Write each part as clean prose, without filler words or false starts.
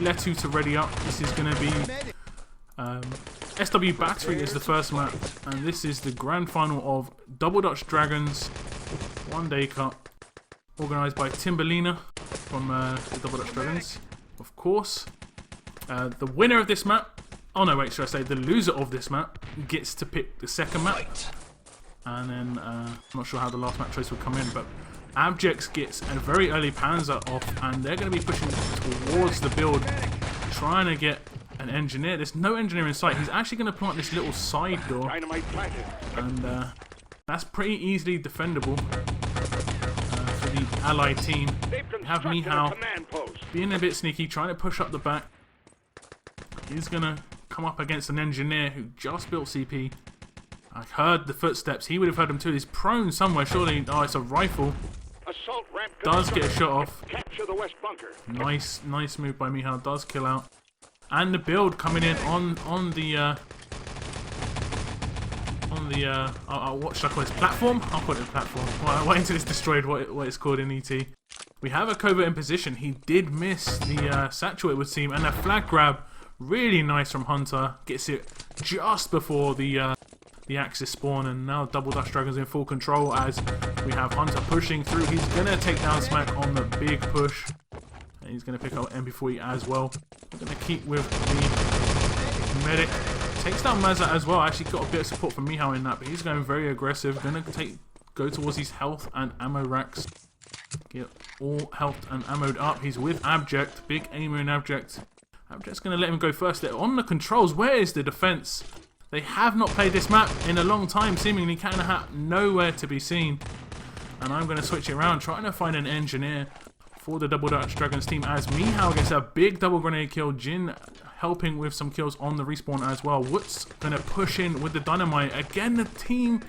Letu to ready up. This is going to be SW Battery is the first map, and this is the grand final of Double Dutch Dragons 1 Day Cup, organised by Timberlina from the Double Dutch Dragons, of course. The winner of this map, oh no wait, should I say the loser of this map, gets to pick the second map. And then, I'm not sure how the last map choice will come in, but Abject gets a very early Panzer off, and they're going to be pushing towards the build, trying to get an engineer. There's no engineer in sight. He's actually going to plant this little side door, and that's pretty easily defendable for the allied team. We have Mihao being a bit sneaky, trying to push up the back. He's going to come up against an engineer who just built CP. I heard the footsteps. He would have heard them too. He's prone somewhere. Surely, oh, it's a rifle. Does get a shot off. Nice move by Mihao. Does kill out. And the build coming in on the what should I call this? Platform? I'll call it a platform. Well, I wait until it's destroyed. What it's called in ET. We have a covert in position. He did miss the satchel, it would seem, and a flag grab. Really nice from Hunter. Gets it just before the Axis spawn, and now Double Dutch Dragons in full control as we have Hunter pushing through. He's going to take down Smack on the big push, and he's going to pick up MP40 as well. We're going to keep with the medic. Takes down Mazza as well. Actually got a bit of support from Mihao in that, but he's going very aggressive. Going to go towards his health and ammo racks. Get all health and ammoed up. He's with Abject. Big aimer in Abject. Abject's going to let him go first. They're on the controls. Where is the defense? They have not played this map in a long time, seemingly. Cat in the Hat nowhere to be seen. And I'm going to switch it around, trying to find an engineer for the Double Dutch Dragons team as Mihao gets a big double grenade kill. Jin helping with some kills on the respawn as well. Woot's going to push in with the dynamite. Again, the team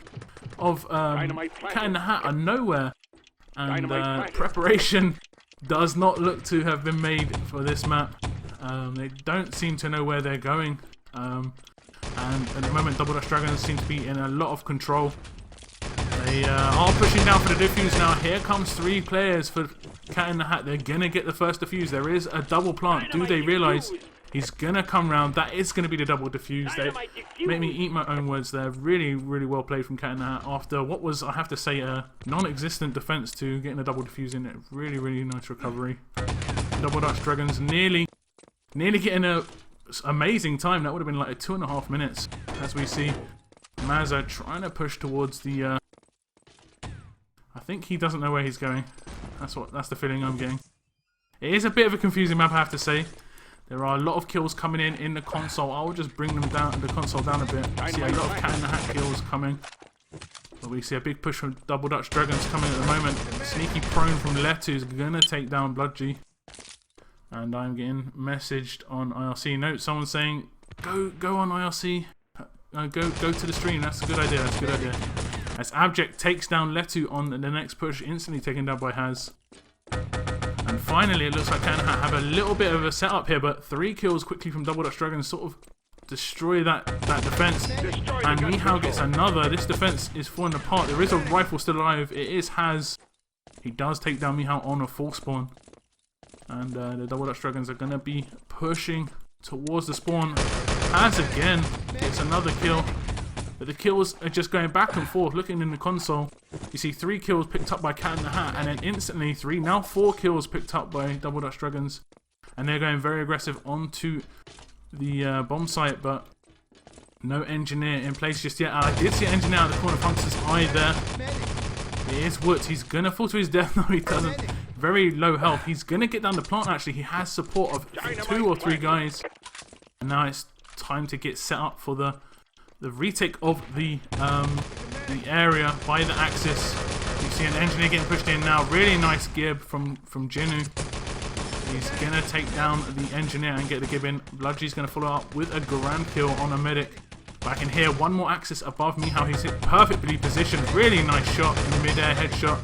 of Cat in the Hat are nowhere. And preparation does not look to have been made for this map. They don't seem to know where they're going. And at the moment, Double Dutch Dragons seem to be in a lot of control. They are pushing down for the defuse now. Here comes 3 players for Cat in the Hat. They're going to get the first defuse. There is a double plant. Do they realise he's going to come round? That is going to be the double defuse. They make me eat my own words there. Really, really well played from Cat in the Hat. After what was, I have to say, a non-existent defence to getting a double defuse in it. Really, really nice recovery. Double Dutch Dragons nearly getting a amazing time. That would have been like 2.5 minutes, as we see Mazza trying to push towards the I think he doesn't know where he's going. That's the feeling I'm getting. It is a bit of a confusing map, I have to say. There are a lot of kills coming in the console. I'll just bring them down, the console down a bit. See a lot of Cat in the Hat kills coming. But we see a big push from Double Dutch Dragons coming at the moment. Sneaky prone from Letu is gonna take down Bloodgy. And I'm getting messaged on IRC. Note, someone saying, go on IRC. Go to the stream. That's a good idea. That's a good idea. As Abject takes down Letu on the next push, instantly taken down by Haz. And finally, it looks like Cat in the Hat have a little bit of a setup here, but 3 kills quickly from Double Dutch Dragons sort of destroy that defense. And Mihao gets another. This defense is falling apart. There is a rifle still alive. It is Haz. He does take down Mihao on a full spawn. And the Double Dutch Dragons are going to be pushing towards the spawn. Haz again gets another kill. But the kills are just going back and forth. Looking in the console, you see 3 kills picked up by Cat in the Hat. And then instantly now 4 kills picked up by Double Dutch Dragons. And they're going very aggressive onto the bomb site. But no engineer in place just yet. And I did see an engineer out of the corner of Hunter's eye there. It is Woot. He's going to fall to his death. No, he doesn't. Very low health. He's going to get down the plant, actually. He has support of 2 or 3 guys. And now it's time to get set up for the retake of the area by the Axis. You see an engineer getting pushed in now. Really nice gib from Jinu. He's going to take down the engineer and get the gib in. Bludgy's going to follow up with a grand kill on a medic. But I can hear one more Axis above Mihao. He's hit perfectly positioned. Really nice shot in the mid-air headshot.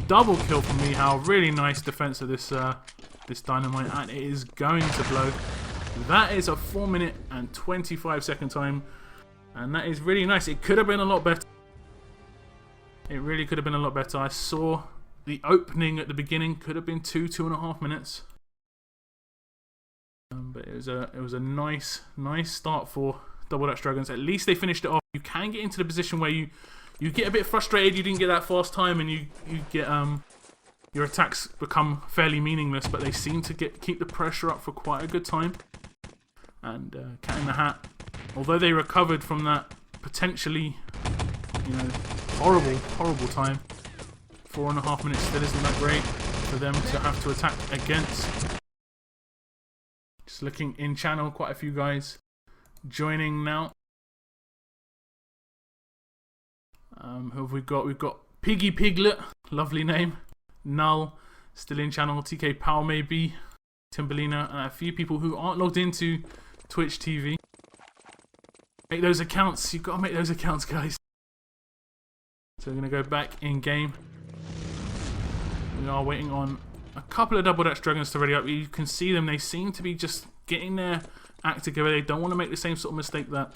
Double kill from Mihao. Really nice defense of this this dynamite, and it is going to blow. That is a 4-minute and 25-second time, and that is really nice. It could have been a lot better. It really could have been a lot better. I saw the opening at the beginning could have been 2.5 minutes. But it was a nice start for Double Dutch Dragons. At least they finished it off. You can get into the position where you get a bit frustrated. You didn't get that fast time, and you get your attacks become fairly meaningless. But they seem to keep the pressure up for quite a good time. And Cat in the Hat, although they recovered from that potentially, horrible time, 4.5 minutes still isn't that great for them to have to attack against. Just looking in channel, quite a few guys joining now. Who have we got? We've got Piggy Piglet, lovely name. Null, still in channel. TK Powell maybe. Timberlina, and a few people who aren't logged into Twitch TV. Make those accounts. You've got to make those accounts, guys. So we're going to go back in game. We are waiting on a couple of Double Dutch Dragons to ready up. You can see them. They seem to be just getting their act together. They don't want to make the same sort of mistake that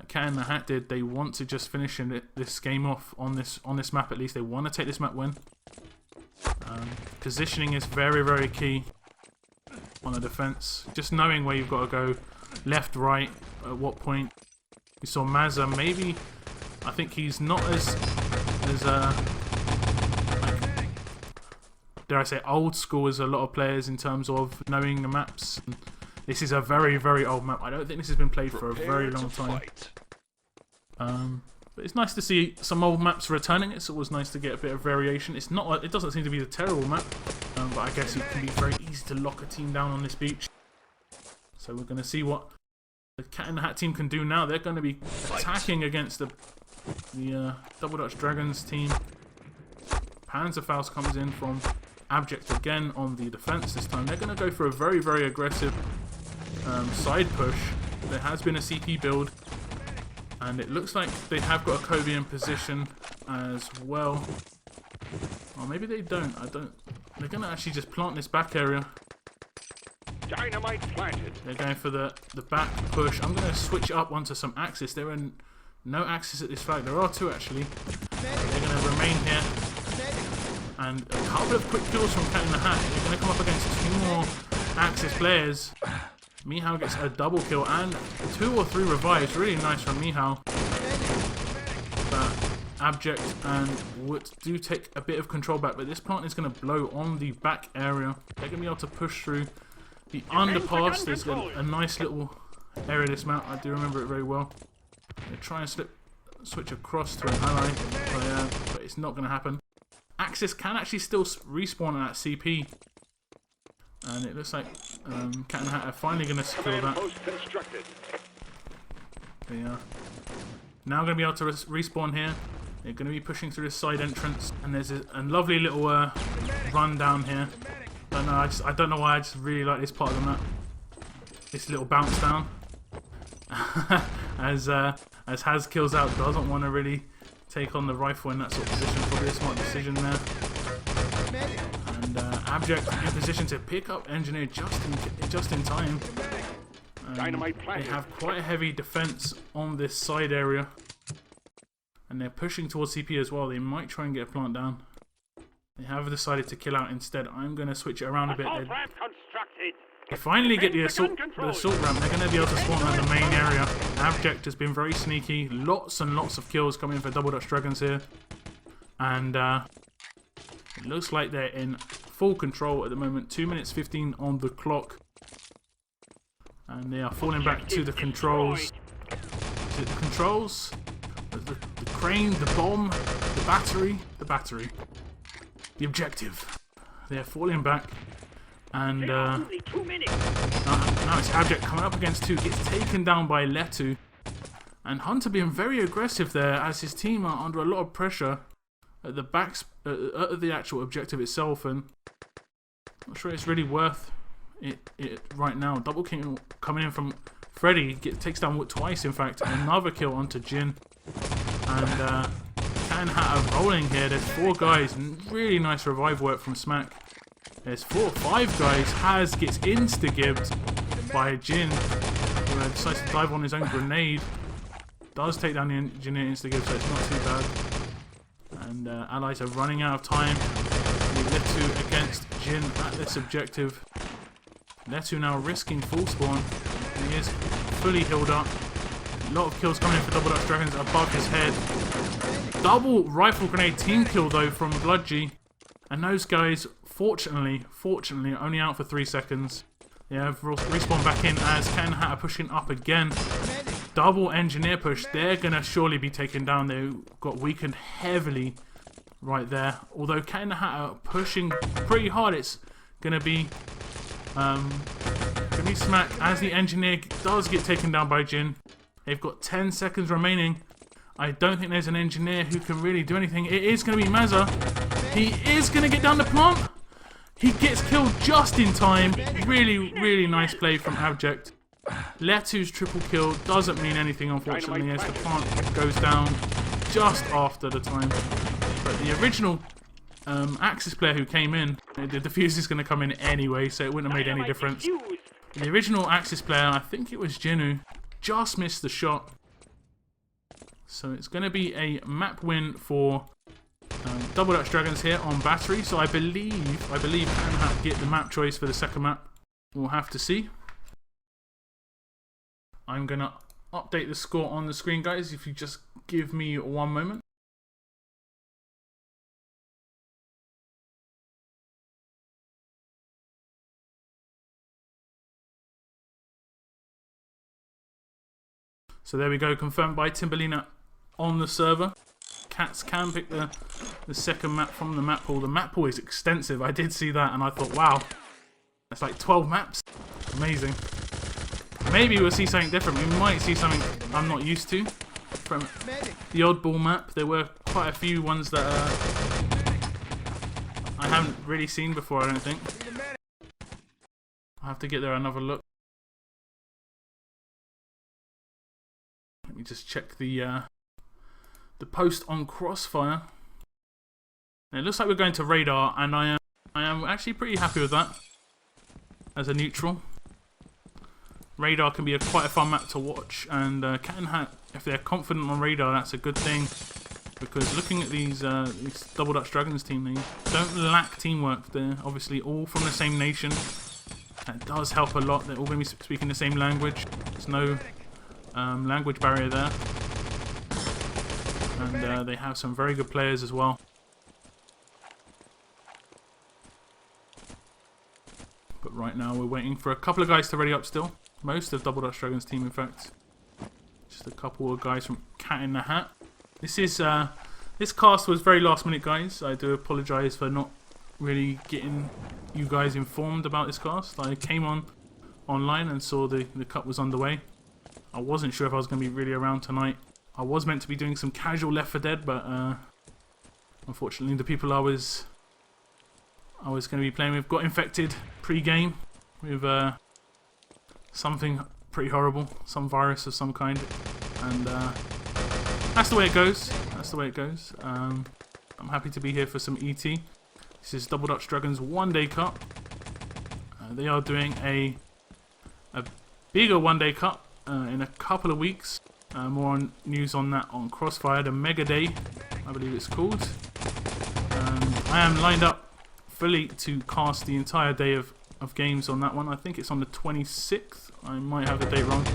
Cat in the Hat did. They want to just finish this game off on this map at least. They want to take this map win. Positioning is very key on the defense. Just knowing where you've got to go, left, right, at what point. We saw Mazza. Maybe I think he's not as dare I say old school as a lot of players in terms of knowing the maps. This is a very old map. I don't think this has been played for a very long time. But it's nice to see some old maps returning. It's always nice to get a bit of variation. It doesn't seem to be a terrible map, but I guess it can be very easy to lock a team down on this beach. So we're going to see what the Cat in the Hat team can do now. They're going to be attacking against the Double Dutch Dragons team. Panzerfaust comes in from Abject again on the defense this time. They're going to go for a very aggressive side push. There has been a CP build, and it looks like they have got a Kobe in position as well. Or maybe they don't. They're going to actually just plant this back area. Dynamite planted. They're going for the back push. I'm going to switch up onto some Axis. There are no Axis at this flag. There are two actually. They're going to remain here. And a couple of quick kills from Cat in the Hat. They're going to come up against two more Axis players. Mihao gets a double kill and 2 or 3 revives. Really nice from Mihao. But Abject and Wood do take a bit of control back. But this plant is going to blow on the back area. They're going to be able to push through the underpass. There's a nice little area this map. I do remember it very well. They try and switch across to an ally. But it's not going to happen. Axis can actually still respawn at that CP. And it looks like Cat in the Hat are finally going to secure that. They are now going to be able to respawn here. They're going to be pushing through this side entrance. And there's a lovely little run down here. I don't know why, I just really like this part of the map. This little bounce down. as Haz kills out, doesn't want to really take on the rifle in that sort of position. Probably a smart decision there. And Abject in position to pick up Engineer just in time. They have quite a heavy defense on this side area, and they're pushing towards CP as well. They might try and get a plant down. They have decided to kill out instead. I'm going to switch it around a bit. They finally get the assault ramp. They're going to be able to spawn around the main area. Abject has been very sneaky. Lots and lots of kills coming for Double Dutch Dragons here. And it looks like they're in full control at the moment. 2 minutes 15 on the clock. And they are falling back to the controls. Is it the controls? The crane, the bomb, the battery. The objective. They're falling back. And now it's Abject coming up against 2. Gets taken down by Letu. And Hunter being very aggressive there as his team are under a lot of pressure at the at the actual objective itself. And I'm not sure it's really worth it right now. Double kill coming in from Freddy. Takes down Wood twice, in fact. Another kill onto Jin. And Cat in the Hat are rolling here. There's 4 guys. Really nice revive work from Smack. There's 4 or 5 guys. Haz gets insta-gibbed by Jin, who decides to dive on his own grenade. Does take down the engineer insta-gib, so it's not too bad. And allies are running out of time. Letu against Jin at this objective. Letu now risking full spawn. He is fully healed up. A lot of kills coming in for Double Dutch Dragons above his head. Double rifle grenade team kill though from Bludgy. And those guys, fortunately, only out for 3 seconds. Yeah, respawn back in as Cat and Hat are pushing up again. Double engineer push. They're going to surely be taken down. They got weakened heavily right there. Although Cat and the Hat are pushing pretty hard, it's going to be smack as the engineer does get taken down by Jin. They've got 10 seconds remaining. I don't think there's an engineer who can really do anything. It is going to be Mazza. He is going to get down the plant. He gets killed just in time. Really nice play from Abject. Letu's triple kill doesn't mean anything, unfortunately, as the plant goes down just after the time. But the original Axis player who came in, the defuse is going to come in anyway, so it wouldn't have made any difference. The original Axis player, I think it was Jinu, just missed the shot. So it's going to be a map win for Double Dutch Dragons here on Battery. So I believe Cat Hat get the map choice for the second map. We'll have to see. I'm going to update the score on the screen, guys, if you just give me 1 moment. So there we go, confirmed by Timberlina on the server. Cats can pick the second map from the map pool. The map pool is extensive. I did see that and I thought, wow, that's like 12 maps. Amazing. Maybe we'll see something different. We might see something I'm not used to from the oddball map. There were quite a few ones that I haven't really seen before, I don't think. I'll have to get there another look. Let me just check the post on Crossfire. And it looks like we're going to Radar, and I am actually pretty happy with that as a neutral. Radar can be quite a fun map to watch, and Cat and Hat, if they're confident on Radar, that's a good thing, because looking at these Double Dutch Dragons team, they don't lack teamwork. They're obviously all from the same nation. That does help a lot. They're all going to be speaking the same language. There's no language barrier there, and they have some very good players as well. But right now we're waiting for a couple of guys to ready up still. Most of Double Dutch Dragons team, in fact. Just a couple of guys from Cat in the Hat. This cast was very last minute, guys. I do apologise for not really getting you guys informed about this cast. I came online and saw the cut was underway. I wasn't sure if I was going to be really around tonight. I was meant to be doing some casual Left 4 Dead, but unfortunately the people I was going to be playing with got infected pre-game with something pretty horrible, some virus of some kind, and that's the way it goes. That's the way it goes. I'm happy to be here for some ET. This is Double Dutch Dragons one-day cup. They are doing a bigger one-day cup in a couple of weeks. More news on that on Crossfire, the Mega Day, I believe it's called. I am lined up fully to cast the entire day of games on that one. I think it's on the 26th. I might have the date wrong,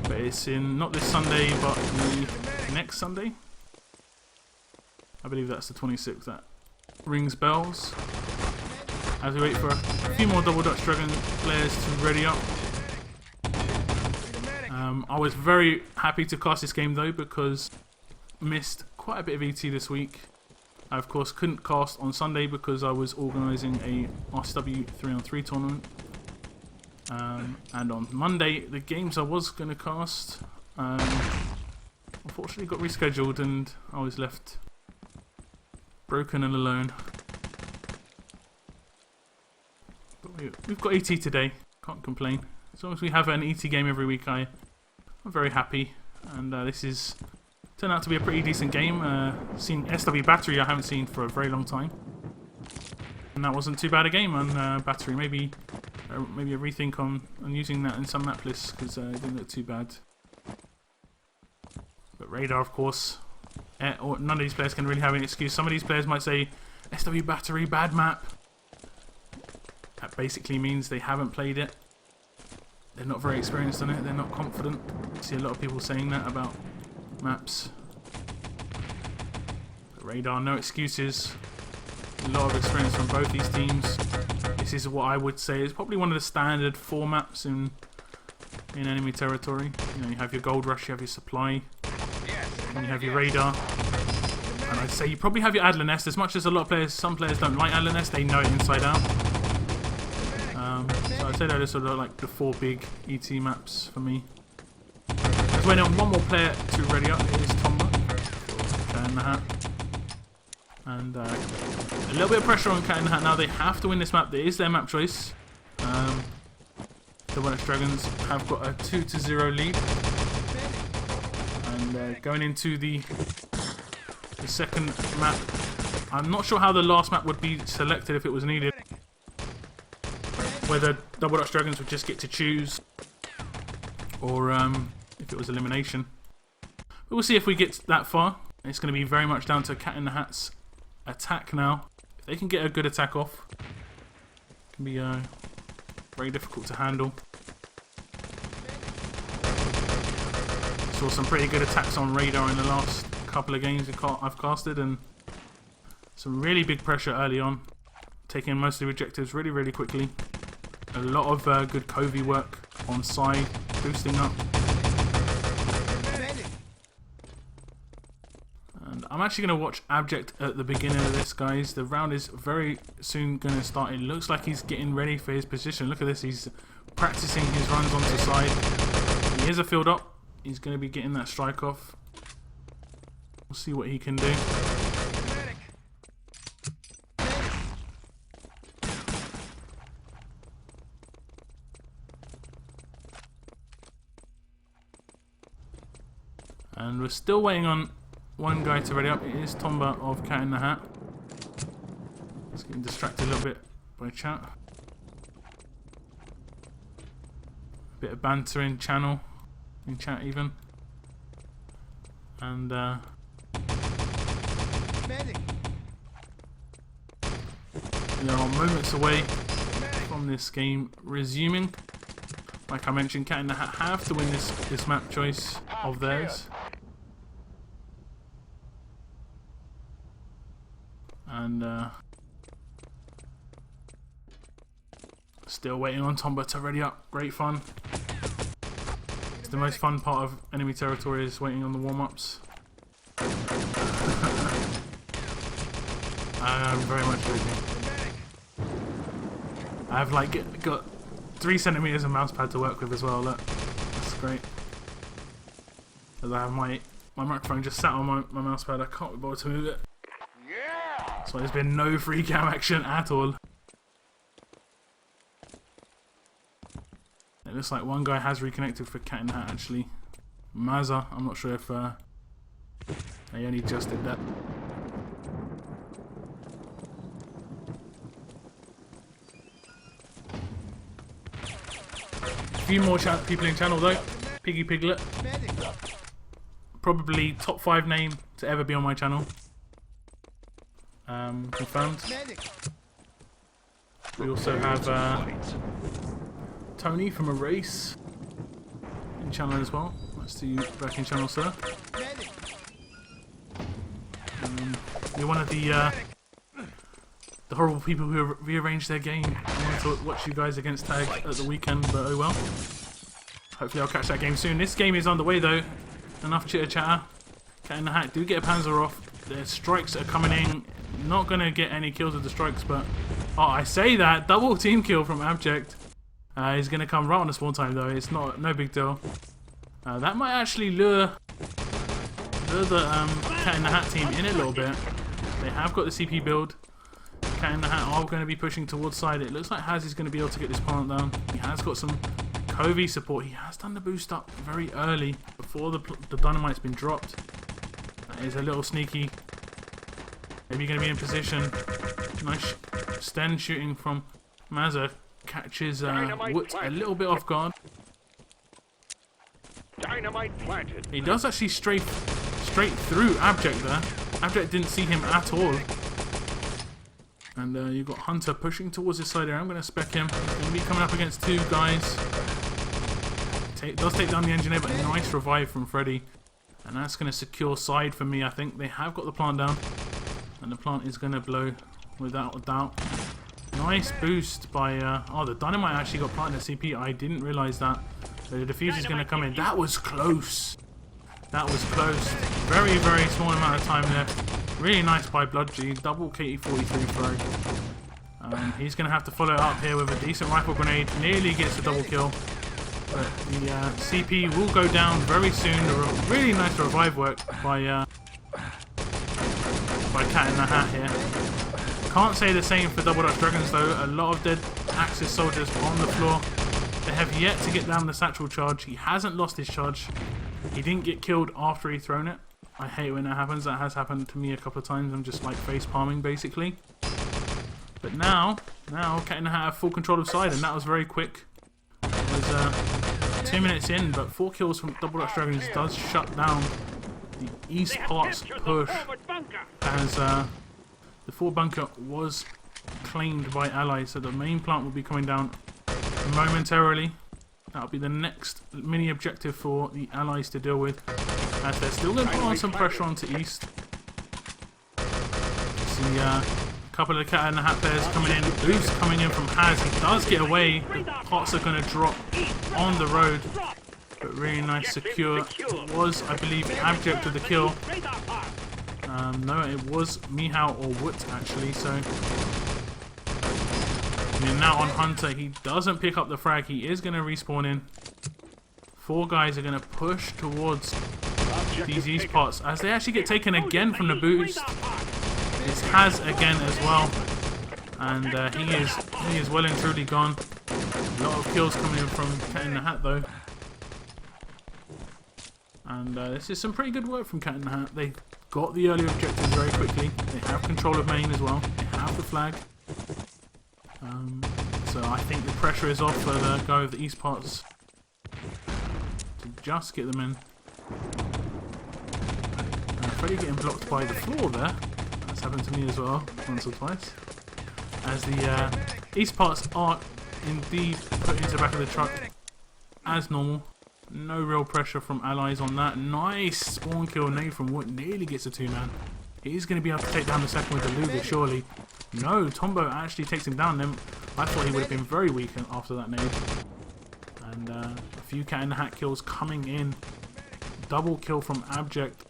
but it's in not this Sunday, but the next Sunday. I believe that's the 26th. That rings bells. As we wait for a few more Double Dutch Dragon players to ready up. I was very happy to cast this game though, because missed quite a bit of ET this week. I of course couldn't cast on Sunday because I was organising a RCW 3-on-3 tournament. And on Monday, the games I was going to cast unfortunately got rescheduled, and I was left broken and alone. But we've got ET today, can't complain. As long as we have an ET game every week, I'm very happy. And this is turned out to be a pretty decent game. Seen SW Battery I haven't seen for a very long time, and that wasn't too bad a game on Battery. Maybe a rethink on using that in some map lists, because it didn't look too bad. But Radar, of course, none of these players can really have an excuse. Some of these players might say SW Battery, bad map. That basically means they haven't played it. They're not very experienced on it. They're not confident. I see a lot of people saying that about maps. But Radar, no excuses. A lot of experience from both these teams. This is what I would say is probably one of the standard 4 maps in enemy territory. You know, you have your gold rush, you have your supply, and you have your radar. And I'd say you probably have your Adler Nest. As much as a lot of players, some players don't like Adler Nest, they know it inside out. So I'd say that are sort of like the 4 big ET maps for me. There's waiting on one more player to ready up. It is Tomba. Cat in the Hat. And a little bit of pressure on Cat in the Hat now. They have to win this map. It is their map choice. The Welsh Dragons have got a 2-0 lead. And going into the second map, I'm not sure how the last map would be selected if it was needed. Whether Double Dutch Dragons would just get to choose, or if it was elimination. But we'll see if we get that far. It's going to be very much down to Cat in the Hat's attack now. If they can get a good attack off, it can be very difficult to handle. Saw some pretty good attacks on Radar in the last couple of games I've casted, and some really big pressure early on, taking most of the objectives really, really quickly. A lot of good Covey work on side, boosting up. And I'm actually going to watch Abject at the beginning of this, guys. The round is very soon going to start. It looks like he's getting ready for his position. Look at this, he's practicing his runs onto side. He is a field up. He's going to be getting that strike off. We'll see what he can do. And we're still waiting on one guy to ready up. It is Tomba of Cat in the Hat. He's getting distracted a little bit by chat. A bit of banter in chat even. And we are moments away from this game resuming. Like I mentioned, Cat in the Hat have to win this map choice of theirs. And still waiting on Tomba to ready up. Great fun. It's the most fun part of enemy territory, is waiting on the warm-ups. I'm very much joking. I've like got 3 centimeters of mouse pad to work with as well. Look, that's great. As I have my microphone just sat on my mouse pad, I can't be bothered to move it. So there's been no free cam action at all. It looks like one guy has reconnected for Cat in the Hat actually. Mazza, I'm not sure if they only just did that. A few more people in channel though. Piggy Piglet. Probably top 5 name to ever be on my channel. Confirmed. We also have Tony from a race in channel as well. Nice to see you back in channel, sir. You're one of the horrible people who rearranged their game. I wanted to watch you guys against Tag at the weekend, but oh well. Hopefully I'll catch that game soon. This game is underway though. Enough chitter chatter. Cat in the Hat do get a Panzer off. Their strikes are coming in. Not going to get any kills with the strikes, but... Oh, I say that. Double team kill from Abject. He's going to come right on the spawn time, though. It's no big deal. That might actually lure the Cat in the Hat team in a little bit. They have got the CP build. Cat in the Hat are going to be pushing towards side. It looks like Haz is going to be able to get this plant down. He has got some Covey support. He has done the boost up very early, before the dynamite's been dropped. That is a little sneaky. Maybe going to be in position. Nice Sten shooting from Mazza. Catches Woot a little bit off guard. Dynamite planted. He does actually straight through Abject there. Abject didn't see him at all. And you've got Hunter pushing towards this side here. I'm going to spec him. He's going to be coming up against two guys. Does take down the engineer, but nice revive from Freddy. And that's going to secure side for me. I think they have got the plant down. And the plant is going to blow without a doubt. Nice boost by... oh, the dynamite actually got planted at CP. I didn't realise that. So the defuse is going to come in. That was close. That was close. Very, very small amount of time left. Really nice by Blood G. Double KT-43 throw. He's going to have to follow it up here with a decent rifle grenade. Nearly gets a double kill. But the CP will go down very soon. Really nice revive work by Cat in the Hat here. Can't say the same for Double Dutch Dragons though. A lot of dead Axis soldiers on the floor. They have yet to get down the satchel charge. He hasn't lost his charge. He didn't get killed after he thrown it. I hate when that happens. That has happened to me a couple of times. I'm just like face palming basically. But now Cat in the Hat have full control of side, and that was very quick. It was 2 minutes in, but 4 kills from Double Dutch Dragons does shut down the east parts push, as the forward bunker was claimed by allies, so the main plant will be coming down momentarily. That'll be the next mini objective for the allies to deal with, as they're still going to put on some pressure onto east. See a couple of the Cat in the Hat players coming in. Boost coming in from Haz. He does get away. The pots are going to drop on the road, but really nice secure. It was, I believe, Abject with the kill. No, it was Mihao or Woot actually. So and now on Hunter, he doesn't pick up the frag. He is going to respawn in. 4 guys are going to push towards these east pots as they actually get taken again from the boost. It's Haz again as well, and he is well and truly gone. A lot of kills coming in from Cat in the Hat though, and this is some pretty good work from Cat in the Hat. They got the early objectives very quickly. They have control of main as well. They have the flag. So I think the pressure is off for the guy of the east parts to just get them in. Freddy getting blocked by the floor there. That's happened to me as well, once or twice. As the east parts are indeed put into the back of the truck as normal. No real pressure from allies on that. Nice spawn kill nade from Wood. Nearly gets a 2-man. He's going to be able to take down the second with the Luger, surely. No, Tombo actually takes him down. I thought he would have been very weak after that nade. And a few Cat in the Hat kills coming in. Double kill from Abject.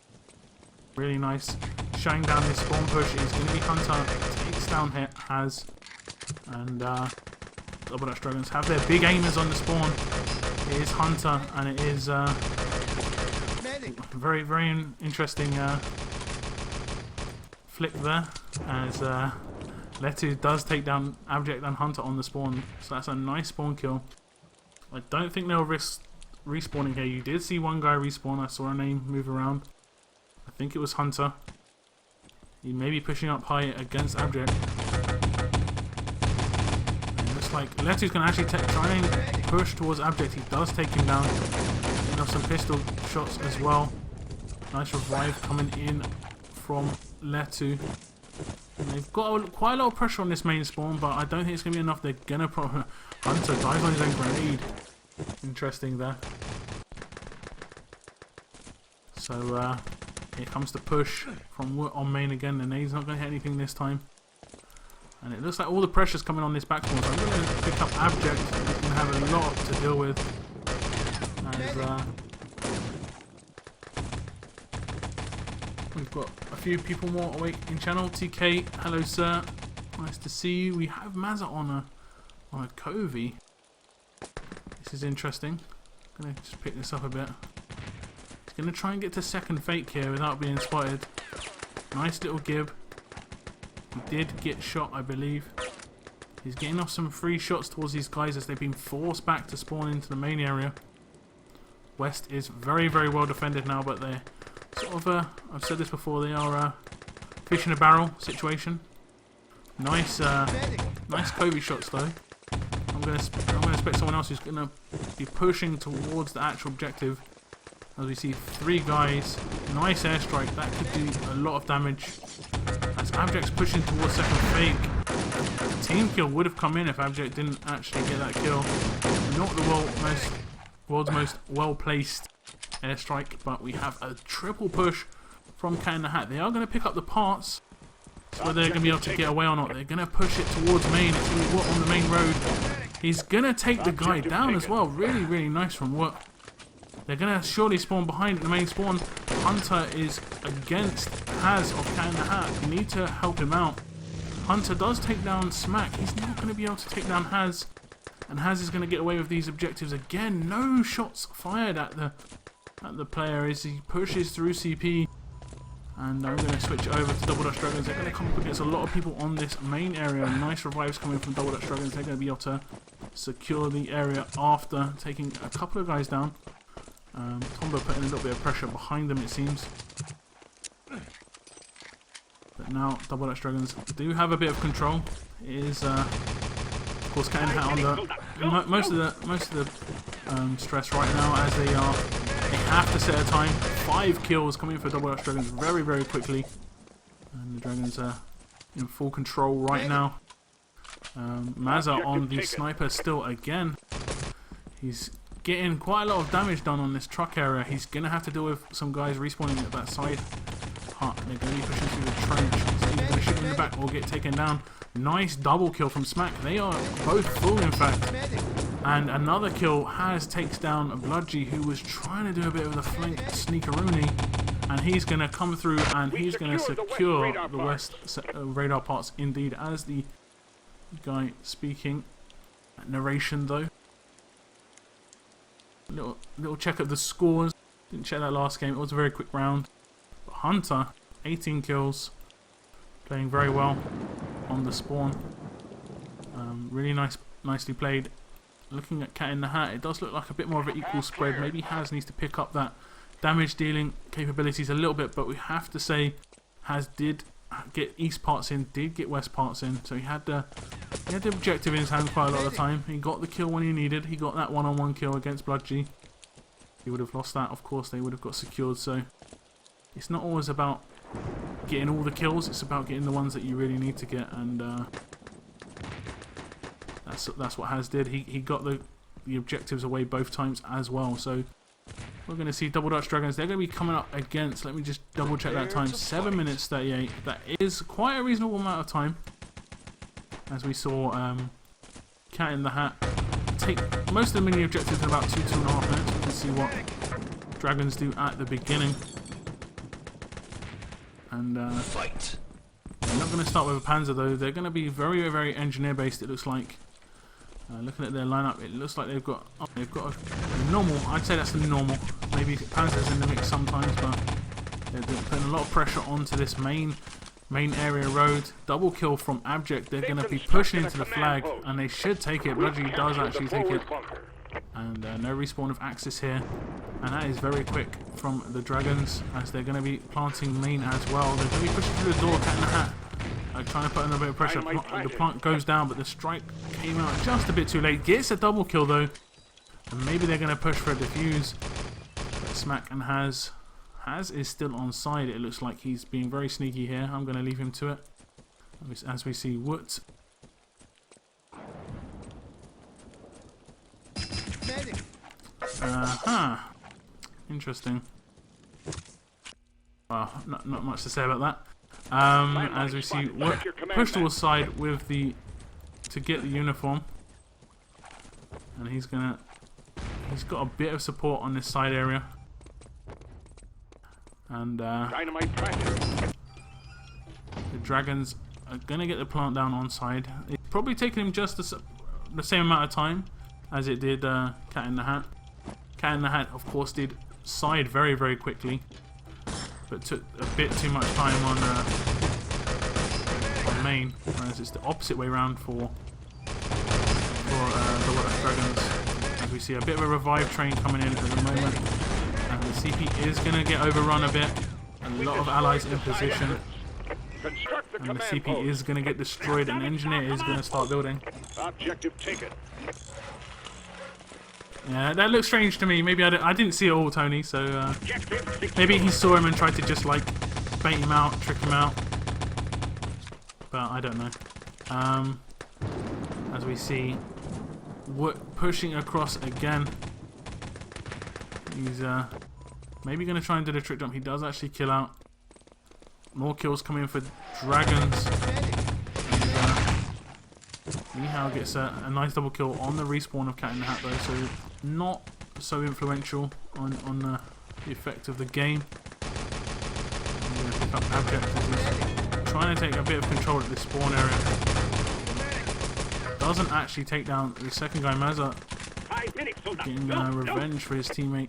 Really nice. Shutting down this spawn push is going to be Hunter. Takes down Haz. And Double Dutch Dragons have their big aimers on the spawn. It is Hunter, and it is very, very interesting flick there, as Letu does take down Abject and Hunter on the spawn, so that's a nice spawn kill. I don't think they'll risk respawning here. You did see one guy respawn. I saw a name move around. I think it was Hunter. He may be pushing up high against Abject. And it looks like Letu's going to actually try and push towards Abject. He does take him down. Getting off some pistol shots as well. Nice revive coming in from Letu. And they've got quite a lot of pressure on this main spawn, but I don't think it's going to be enough. They're going to put... Hunter dies on his own grenade. Interesting there. So, here comes the push from Wood on main again. The nade's not going to hit anything this time. And it looks like all the pressure's coming on this back spawn, so I'm going to pick up Abject. He's going to have a lot to deal with. And, we've got a few people more awake in channel. TK, hello sir, nice to see you. We have Mazza on a Covey. This is interesting. I'm gonna just pick this up a bit. He's gonna try and get to second fake here without being spotted. Nice little gib. He did get shot, I believe. He's getting off some free shots towards these guys as they've been forced back to spawn into the main area. West is very, very well defended now, but they're sort of, I've said this before, they are fish in a barrel situation. Nice, nice Kobe shots though. I'm gonna expect someone else who's gonna be pushing towards the actual objective. As we see 3 guys, nice airstrike that could do a lot of damage. As Abject's pushing towards second fake, team kill would have come in if Abject didn't actually get that kill. Not the world's most well-placed airstrike, but we have a triple push from Cat in the Hat. They are going to pick up the parts. So whether they're going to be able to get away or not, they're going to push it towards main. It's going to be on the main road. He's going to take the guy down as well. Really, really nice from Woot. They're going to surely spawn behind the main spawn. Hunter is against Haz of Cat in the Hat. You need to help him out. Hunter does take down Smack. He's not going to be able to take down Haz. And Haz is going to get away with these objectives again. No shots fired at the player as he pushes through CP. And I'm going to switch over to Double Dutch Dragons. They're going to come up against a lot of people on this main area. Nice revives coming from Double Dutch Dragons. They're going to be able to secure the area after taking a couple of guys down. Tombo putting a little bit of pressure behind them, it seems. But now Double Dutch Dragons do have a bit of control. It is, of course, Cat in the Hat on the most of the stress right now, as they have to set a time. 5 kills coming for Double Dutch Dragons very, very quickly, and the Dragons are in full control right now. Mazza on the sniper still again. He's getting quite a lot of damage done on this truck area. He's going to have to deal with some guys respawning at that side hut. They're going to be pushing through the trench, so he's going to shoot in the back or get taken down. Nice double kill from Smack. They are both full, in fact. And another kill. Haz takes down Bludgy, who was trying to do a bit of the flank sneakeroonie. And he's going to come through and he's going to secure the west radar parts indeed, as the guy speaking. Narration though. Little check of the scores. Didn't check that last game. It was a very quick round. But Hunter, 18 kills. Playing very well on the spawn. Really nicely played. Looking at Cat in the Hat, it does look like a bit more of an equal spread. Maybe Haz needs to pick up that damage dealing capabilities a little bit, but we have to say Haz did get east parts in, did get west parts in, so he had the objective in his hand quite a lot of the time. He got the kill when he needed. He got that one-on-one kill against Bludgy. He would have lost that, of course they would have got secured, so it's not always about getting all the kills, it's about getting the ones that you really need to get, and that's what Haz did. He got the objectives away both times as well, so we're going to see Double Dutch Dragons. They're going to be coming up against, let me just double check that time, 7 minutes 38. That is quite a reasonable amount of time, as we saw Cat in the Hat take most of the mini objectives in about 2.5 minutes. We can see what Dragons do at the beginning. And fight. They're not going to start with a Panzer though. They're going to be very, very engineer based, it looks like. Looking at their lineup, it looks like they've got a normal. I'd say that's the normal. Maybe Panzer's in the mix sometimes, but they're putting a lot of pressure onto this main area road. Double kill from Abject. They're going to be pushing into the flag, and they should take it. Bludgy does actually take it, and no respawn of Axis here, and that is very quick from the Dragons, as they're going to be planting main as well. They're going to be pushing through the door. Cat in the Hat trying to put in a bit of pressure. The plant goes down, but the strike came out just a bit too late. Gets a double kill though, and maybe they're going to push for a defuse. But Smack and Haz is still on side. It looks like he's being very sneaky here. I'm going to leave him to it, as we see Woot. Interesting. Not much to say about that. As we see, push to the side with to get the uniform, and he's got a bit of support on this side area, and the Dragons are gonna get the plant down on side. It's probably taken him just the same amount of time as it did Cat in the Hat. Cat in the Hat, of course, did side very, very quickly, but took a bit too much time on main, whereas it's the opposite way around for the Dragons. As we see a bit of a revive train coming in at the moment, and the CP is going to get overrun a bit. A lot of allies in position, and the CP is going to get destroyed, and Engineer is going to start building. Objective taken. Yeah, that looks strange to me. Maybe I didn't see it all, Tony, so maybe he saw him and tried to just like bait him out, trick him out. But I don't know. we see Wood pushing across again. He's maybe going to try and do the trick jump. He does actually kill out. More kills coming for Dragons. Mihao gets a nice double kill on the respawn of Cat in the Hat though, so not so influential on the effect of the game. I'm going to pick up Abject as he's trying to take a bit of control at this spawn area. Doesn't actually take down the second guy, Mazza, getting revenge for his teammate.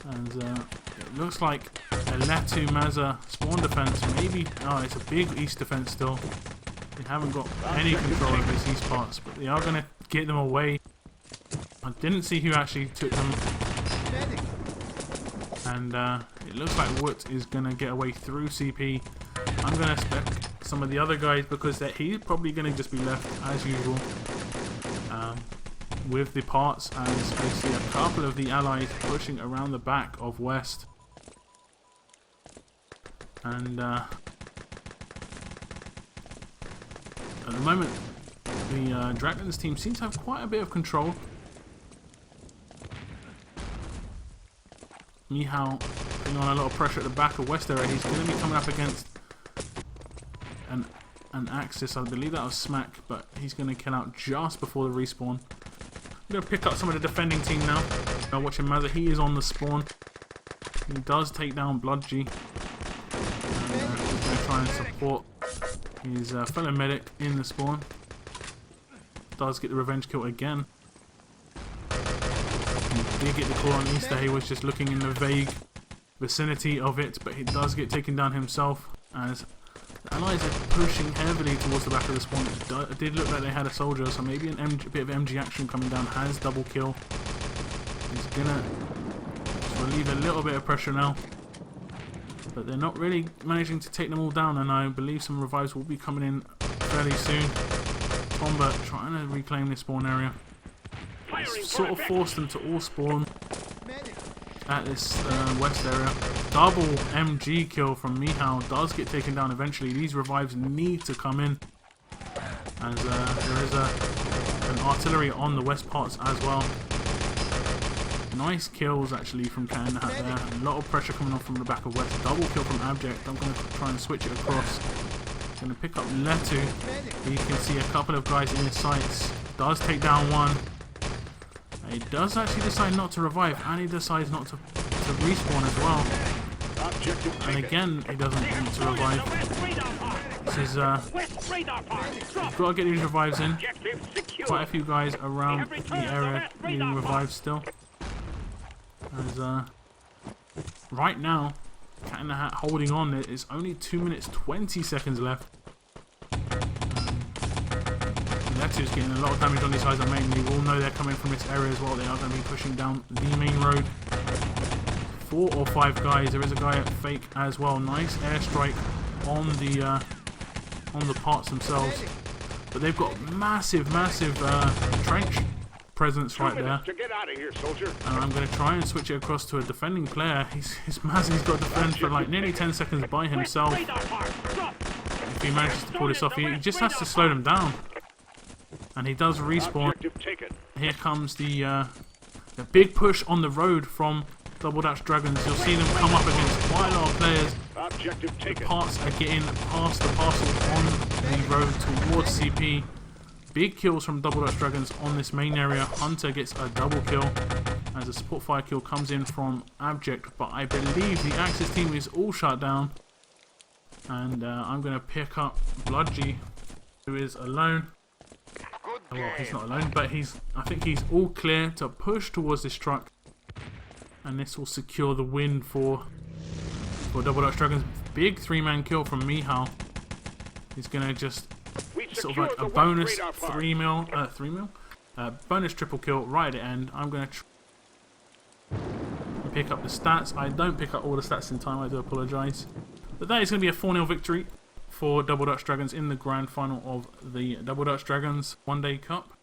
And it looks like a Letu Mazza spawn defense, maybe. Oh, it's a big east defense still. They haven't got any control of these east parts, but they are going to get them away. I didn't see who actually took them. And it looks like Woot is going to get away through CP. I'm going to spec some of the other guys because he's probably going to just be left as usual with the parts, as I see a couple of the allies pushing around the back of West. And at the moment the Dragons team seems to have quite a bit of control. Mihao putting on a lot of pressure at the back of West area. He's going to be coming up against an Axis. I believe that was Smack, but he's going to kill out just before the respawn. I'm going to pick up some of the defending team now. Watching Mazza, he is on the spawn. He does take down Bloodgy. And he's going to try and support his fellow medic in the spawn. Does get the revenge kill again. He did get the call on Easter. He was just looking in the vague vicinity of it, but he does get taken down himself as the allies are pushing heavily towards the back of the spawn. It did look like they had a soldier, so maybe a bit of MG action coming down. Has double kill. He's gonna relieve a little bit of pressure now, but they're not really managing to take them all down, and I believe some revives will be coming in fairly soon. Bomber trying to reclaim this spawn area. It's sort of forced them to all spawn at this west area. Double MG kill from Mihao does get taken down eventually. These revives need to come in, as there is an artillery on the west parts as well. Nice kills actually from Cat in the Hat there. A lot of pressure coming off from the back of West. Double kill from Abject. I'm going to try and switch it across. Going to pick up Letu. You can see a couple of guys in his sights. Does take down one. He does actually decide not to revive, and he decides not to respawn as well. And again, he doesn't want to revive. This is you've got to get these revives in. Quite a few guys around the area needing revives still. As right now, Cat in the Hat holding on. There is only 2 minutes 20 seconds left. Letu's getting a lot of damage on these guys. I mean, you all know they're coming from this area as well. They are going to be pushing down the main road. 4 or 5 guys. There is a guy at Fake as well. Nice airstrike on the parts themselves, but they've got massive trench presence right there. And I'm going to try and switch it across to a defending player. He's got to defend for like nearly 10 seconds by himself. If he manages to pull this off, he just has to slow them down. And he does respawn. Here comes the big push on the road from Double Dash Dragons. You'll see them come up against quite a lot of players. The parts are getting past the parcel on the road towards CP. Big kills from Double Dash Dragons on this main area. Hunter gets a double kill as a support fire kill comes in from Abject, but I believe the Axis team is all shut down. And I'm going to pick up Bloodgy, who is alone. Well, he's not alone, but I think he's all clear to push towards this truck, and this will secure the win for Double Dash Dragons. Big 3-man kill from Mihao. He's gonna just sort of like a bonus 3 mil, bonus triple kill right at the end. I'm gonna pick up the stats. I don't pick up all the stats in time. I do apologise, but that is gonna be a 4-0 victory for Double Dash Dragons in the grand final of the Double Dash Dragons One Day Cup.